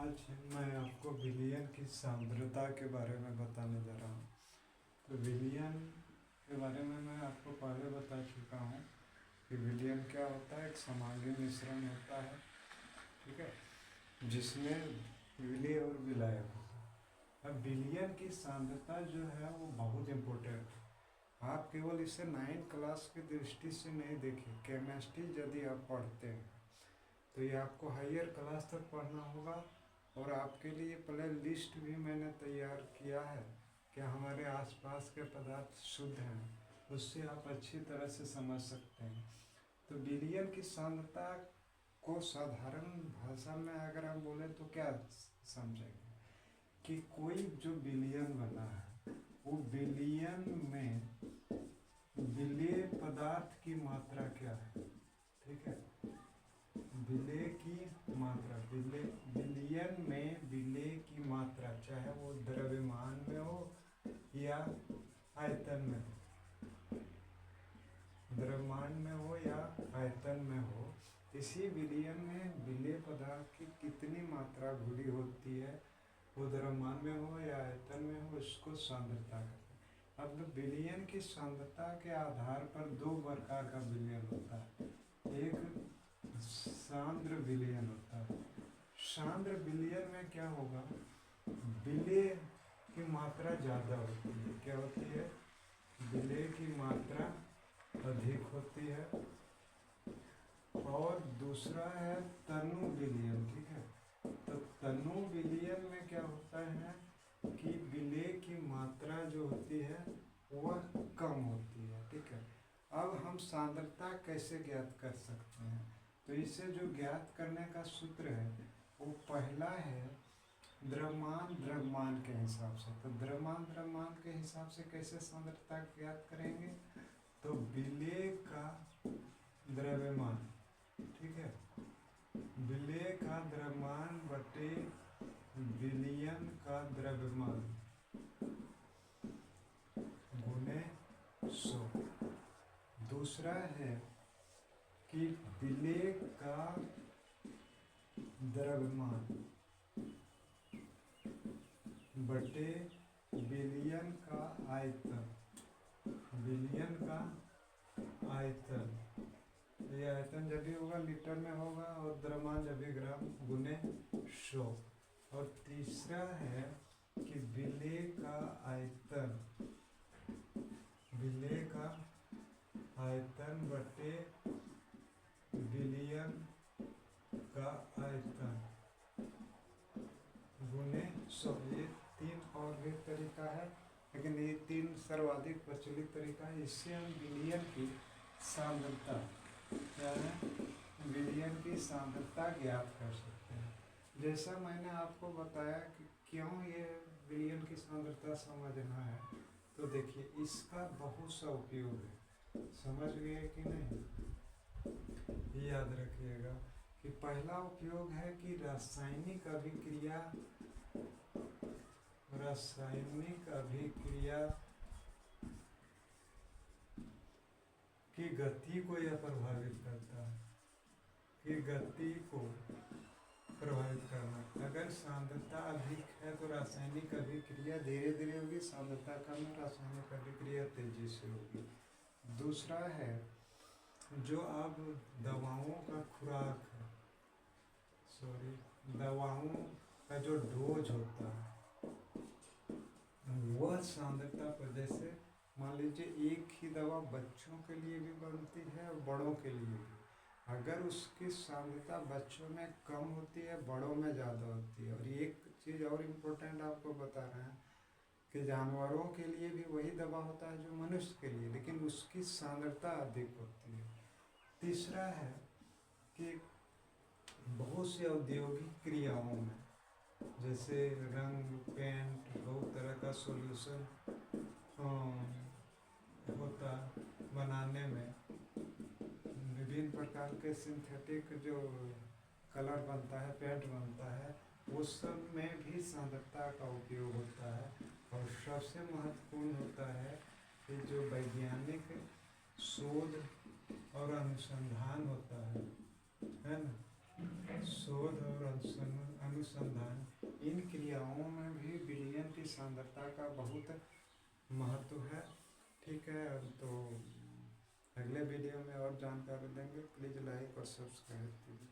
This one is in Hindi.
आज मैं आपको विलयन की सांद्रता के बारे में बताने जा रहा हूँ। तो विलयन के बारे में मैं आपको पहले बता चुका हूँ कि विलयन क्या होता है। एक समांगी मिश्रण होता है, ठीक है, जिसमें विलय और विलायक होता है। अब विलयन की सांद्रता जो है वो बहुत इम्पोर्टेंट है। आप केवल इसे 9th क्लास की दृष्टि से नहीं देखिए। केमिस्ट्री यदि आप पढ़ते हैं तो ये आपको हायर क्लास तक पढ़ना होगा। और आपके लिए प्ले लिस्ट भी मैंने तैयार किया है कि हमारे आसपास के पदार्थ शुद्ध हैं, उससे आप अच्छी तरह से समझ सकते हैं। तो विलयन की सांद्रता को साधारण भाषा में अगर हम बोले तो क्या समझेंगे कि कोई जो विलयन बना है वो विलयन में विलेय पदार्थ की मात्रा क्या है, ठीक है। विलेय की मात्रा, विलयन में विलेय की मात्रा चाहे वो द्रव्यमान में हो या आयतन में हो, द्रव्यमान में हो या आयतन में हो, इसी विलयन में विलेय पदार्थ की कितनी मात्रा घुली होती है, वो द्रव्यमान में हो या आयतन में हो, इसको सांद्रता कहते हैं। अब विलयन की सांद्रता के आधार पर दो प्रकार का विलयन होता है। एक सांद्र विलयन होता है। सांद्र विलयन में क्या होगा, विलेय की मात्रा ज़्यादा होती है। क्या होती है? विलेय की मात्रा अधिक होती है। और दूसरा है तनु विलयन, ठीक है। तो तनु विलयन में क्या होता है कि विलेय की मात्रा जो होती है वह कम होती है, ठीक है। अब हम सांद्रता कैसे ज्ञात कर सकते हैं? तो इसे जो ज्ञात करने का सूत्र है वो पहला है द्रव्यमान के हिसाब से। तो द्रव्यमान के हिसाब से कैसे सांद्रता ज्ञात करेंगे? तो विलेय का द्रव्यमान, ठीक है, विलेय का द्रव्यमान बटे विलयन का द्रव्यमान गुणे 100। दूसरा है कि विलेय का द्रव्यमान बटे विलयन का आयतन, विलयन का आयतन, ये आयतन जब भी होगा लीटर में होगा और द्रव्यमान जब भी ग्राम गुने 100। और तीसरा है कि विलेय का आयतन, विलेय का आयतन बटे विलयन का आयतन गुने 100। ये 3 और भी तरीका है, लेकिन ये 3 सर्वाधिक प्रचलित तरीका है। इससे हम विलयन की सांद्रता, क्या है, विलयन की सांद्रता ज्ञात कर सकते हैं। जैसा मैंने आपको बताया कि क्यों ये विलयन की सांद्रता समझना है, तो देखिए इसका बहुत सा उपयोग है। समझ गए कि नहीं? याद रखिएगा कि पहला उपयोग है कि रासायनिक अभिक्रिया की गति को यह प्रभावित करता है, कि गति को प्रभावित करना। अगर सांद्रता अधिक है तो रासायनिक अभिक्रिया धीरे धीरे होगी, सांद्रता कम है रासायनिक अभिक्रिया तेजी से होगी। दूसरा है जो अब दवाओं का खुराक है, दवाओं का जो डोज होता है वह सांद्रता पर, जैसे मान लीजिए एक ही दवा बच्चों के लिए भी बनती है और बड़ों के लिए भी। अगर उसकी सांद्रता बच्चों में कम होती है, बड़ों में ज़्यादा होती है। और एक चीज़ और इम्पोर्टेंट आपको बता रहे हैं कि जानवरों के लिए भी वही दवा होता है जो मनुष्य के लिए, लेकिन उसकी सांद्रता अधिक होती है। तीसरा है कि बहुत सी औद्योगिक क्रियाओं में, जैसे रंग, पेंट, बहुत तरह का सॉल्यूशन होता बनाने में, विभिन्न प्रकार के सिंथेटिक जो कलर बनता है, पेंट बनता है, उस सब में भी सांद्रता का उपयोग होता है। और सबसे महत्वपूर्ण होता है कि जो वैज्ञानिक शोध और अनुसंधान होता है ना, शोध और अनुसंधान, इन क्रियाओं में भी विलयन की सांद्रता का बहुत महत्व है। ठीक है, तो अगले वीडियो में और जानकारी देंगे। प्लीज़ लाइक और सब्सक्राइब कीजिए।